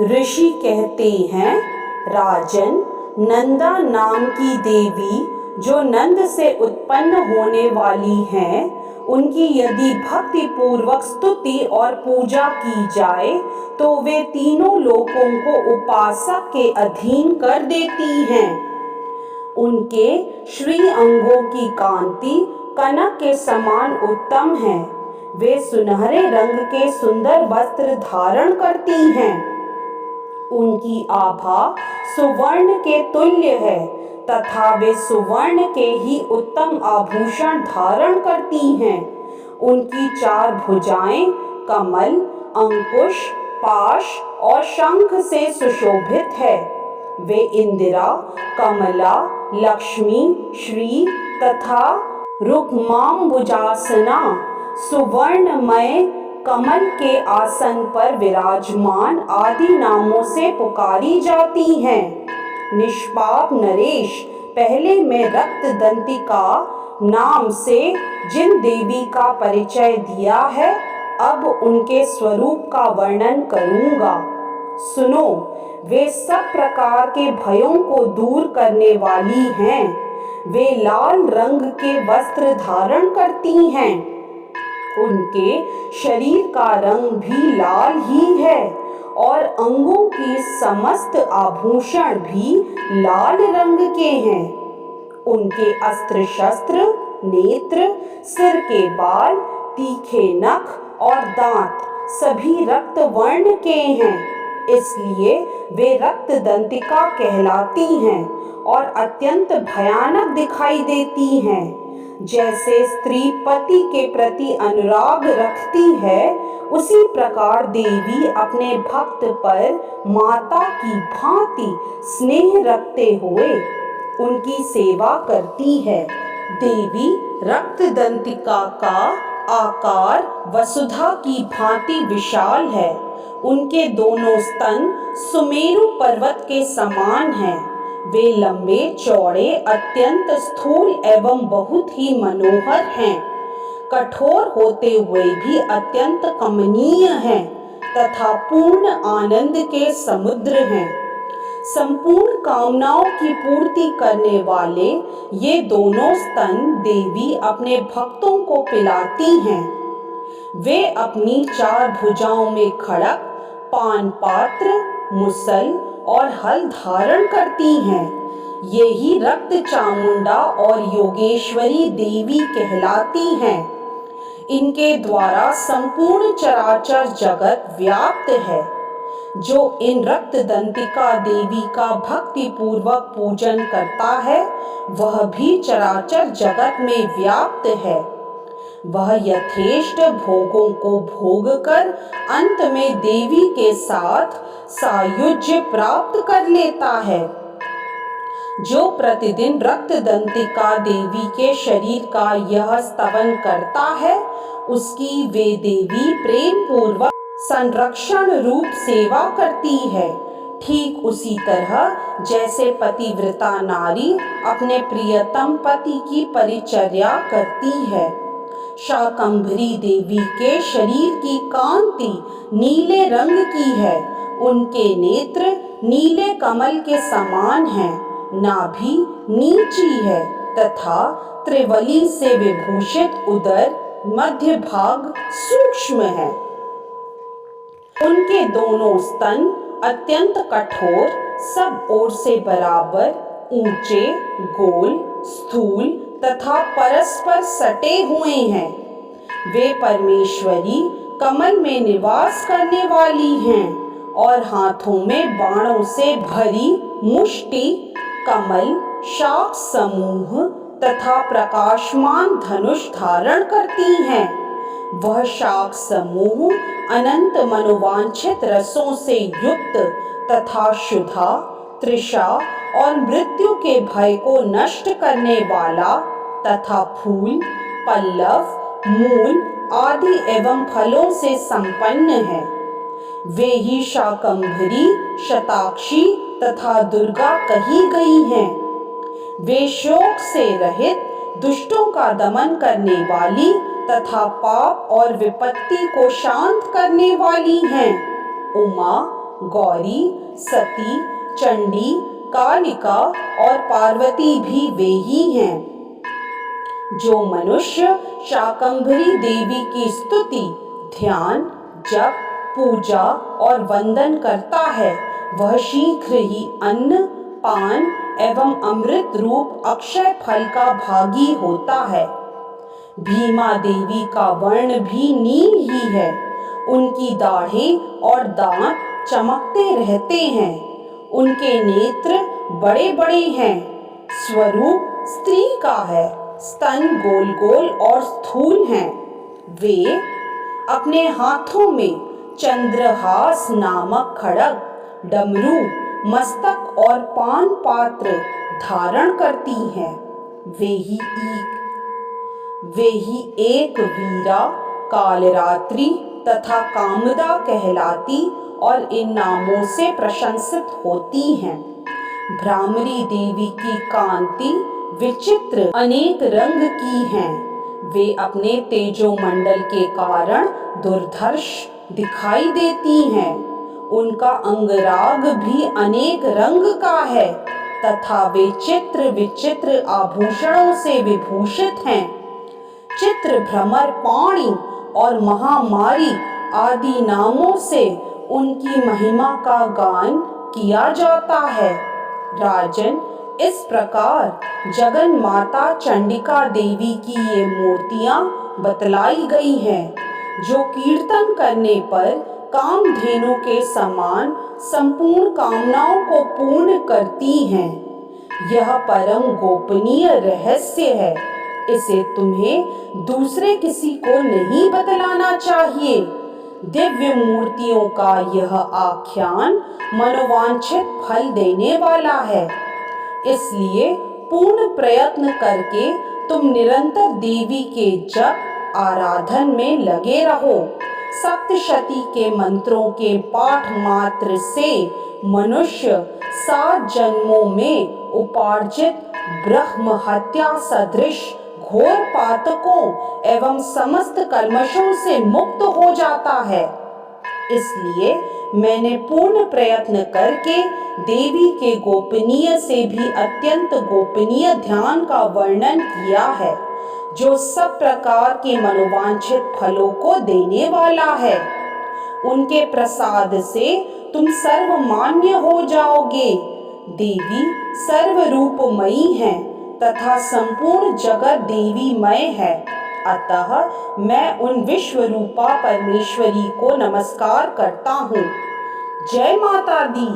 ऋषि कहते हैं, राजन, नंदा नाम की देवी जो नंद से उत्पन्न होने वाली हैं, उनकी यदि भक्ति पूर्वक स्तुति और पूजा की जाए तो वे तीनों लोकों को उपासक के अधीन कर देती हैं। उनके श्री अंगों की कांति कनक के समान उत्तम है। वे सुनहरे रंग के सुंदर वस्त्र धारण करती हैं। उनकी आभा सुवर्ण के तुल्य है तथा वे सुवर्ण के ही उत्तम आभूषण धारण करती हैं। उनकी चार भुजाएं कमल, अंकुश, पाश और शंख से सुशोभित है। वे इंदिरा, कमला, लक्ष्मी, श्री तथा रुक्मांबुजासना सुवर्णमय कमल के आसन पर विराजमान आदि नामों से पुकारी जाती हैं। निष्पाप नरेश, पहले मैं रक्त दंतिका नाम से जिन देवी का परिचय दिया है, अब उनके स्वरूप का वर्णन करूंगा। सुनो, वे सब प्रकार के भयों को दूर करने वाली हैं। वे लाल रंग के वस्त्र धारण करती हैं। उनके शरीर का रंग भी लाल ही है और अंगों की समस्त आभूषण भी लाल रंग के हैं। उनके अस्त्र शस्त्र, नेत्र, सिर के बाल, तीखे नख और दांत सभी रक्त वर्ण के हैं। इसलिए वे रक्त दंतिका कहलाती हैं और अत्यंत भयानक दिखाई देती हैं। जैसे स्त्री पति के प्रति अनुराग रखती है, उसी प्रकार देवी अपने भक्त पर माता की भांति स्नेह रखते हुए उनकी सेवा करती है। देवी रक्त दंतिका का आकार वसुधा की भांति विशाल है। उनके दोनों स्तन सुमेरु पर्वत के समान हैं। वे लंबे चौड़े, अत्यंत स्थूल एवं बहुत ही मनोहर हैं। कठोर होते हुए भी अत्यंत कमनीय हैं तथा पूर्ण आनंद के समुद्र हैं। संपूर्ण कामनाओं की पूर्ति करने वाले ये दोनों स्तन देवी अपने भक्तों को पिलाती हैं। वे अपनी चार भुजाओं में खड़क, पान पात्र, मुसल और हल धारण करती हैं। ये ही रक्त चामुंडा और योगेश्वरी देवी कहलाती हैं। इनके द्वारा संपूर्ण चराचर जगत व्याप्त है। जो इन रक्त दंतिका देवी का भक्ति पूर्वक पूजन करता है, वह भी चराचर जगत में व्याप्त है। वह यथेष्ट भोगों को भोग कर अंत में देवी के साथ सायुज्य प्राप्त कर लेता है। जो प्रतिदिन रक्त दंतिका देवी के शरीर का यह स्तवन करता है, उसकी वे देवी प्रेम पूर्वक संरक्षण रूप सेवा करती है। ठीक उसी तरह जैसे पतिव्रता नारी अपने प्रियतम पति की परिचर्या करती है। शाकंभरी देवी के शरीर की कांति नीले रंग की है। उनके नेत्र नीले कमल के समान हैं। नाभि नीची है तथा त्रिवली से विभूषित उदर मध्य भाग सूक्ष्म है। उनके दोनों स्तन अत्यंत कठोर, सब ओर से बराबर, ऊंचे, गोल, स्थूल तथा परस्पर सटे हुए हैं। वे परमेश्वरी कमल में निवास करने वाली हैं और हाथों में बाणों से भरी मुष्टि, कमल, शाख समूह तथा प्रकाशमान धनुष धारण करती हैं। वह शाख समूह अनंत मनोवांछित रसों से युक्त तथा क्षुधा, तृषा और मृत्यु के भय को नष्ट करने वाला तथा फूल, पल्लव, मूल आदि एवं फलों से संपन्न है। वे ही शाकंभरी, शताक्षी तथा दुर्गा कही गई हैं। वे शोक से रहित, दुष्टों का दमन करने वाली तथा पाप और विपत्ति को शांत करने वाली हैं। उमा, गौरी, सती, चंडी, कालिका और पार्वती भी वे ही हैं। जो मनुष्य शाकंभरी देवी की स्तुति, ध्यान, जप, पूजा और वंदन करता है, वह शीघ्र ही अन्न, पान एवं अमृत रूप अक्षय फल का भागी होता है। भीमा देवी का वर्ण भी नील ही है। उनकी दाढ़ें और दांत चमकते रहते हैं। उनके नेत्र बड़े बड़े हैं। स्वरूप स्त्री का है। स्तन गोल गोल और स्थूल हैं। वे अपने हाथों में चंद्रहास नामक खड्ग, डमरू, मस्तक और पान पात्र धारण करती हैं। वे ही एक वीरा, कालरात्रि तथा कामदा कहलाती और इन नामों से प्रशंसित होती हैं। भ्रामरी देवी की कांति विचित्र अनेक रंग की हैं। वे अपने तेजोमंडल के कारण दुर्धर्ष दिखाई देती हैं। उनका अंगराग भी अनेक रंग का है तथा वे चित्र विचित्र आभूषणों से विभूषित हैं। चित्र भ्रमर पाणी और महामारी आदि नामों से उनकी महिमा का गान किया जाता है। राजन, इस प्रकार जगन माता चंडिका देवी की ये मूर्तियां बतलाई गई हैं, जो कीर्तन करने पर कामधेनु के समान संपूर्ण कामनाओं को पूर्ण करती हैं। यह परम गोपनीय रहस्य है। इसे तुम्हें दूसरे किसी को नहीं बतलाना चाहिए। दिव्य मूर्तियों का यह आख्यान मनोवांछित फल देने वाला है। इसलिए पूर्ण प्रयत्न करके तुम निरंतर देवी के जप आराधन में लगे रहो। सप्तशती के मंत्रों के पाठ मात्र से मनुष्य 7 जन्मों में उपार्जित ब्रह्म हत्या सदृश घोर पातकों एवं समस्त कल्मशों से मुक्त हो जाता है। इसलिए मैंने पूर्ण प्रयत्न करके देवी के गोपनीय से भी अत्यंत गोपनीय ध्यान का वर्णन किया है, जो सब प्रकार के मनोवांछित फलों को देने वाला है। उनके प्रसाद से तुम सर्वमान्य हो जाओगे। देवी सर्वरूपमयी है तथा संपूर्ण जगत देवीमय है। अतः मैं उन विश्वरूपा परमेश्वरी को नमस्कार करता हूँ। जय माता दी।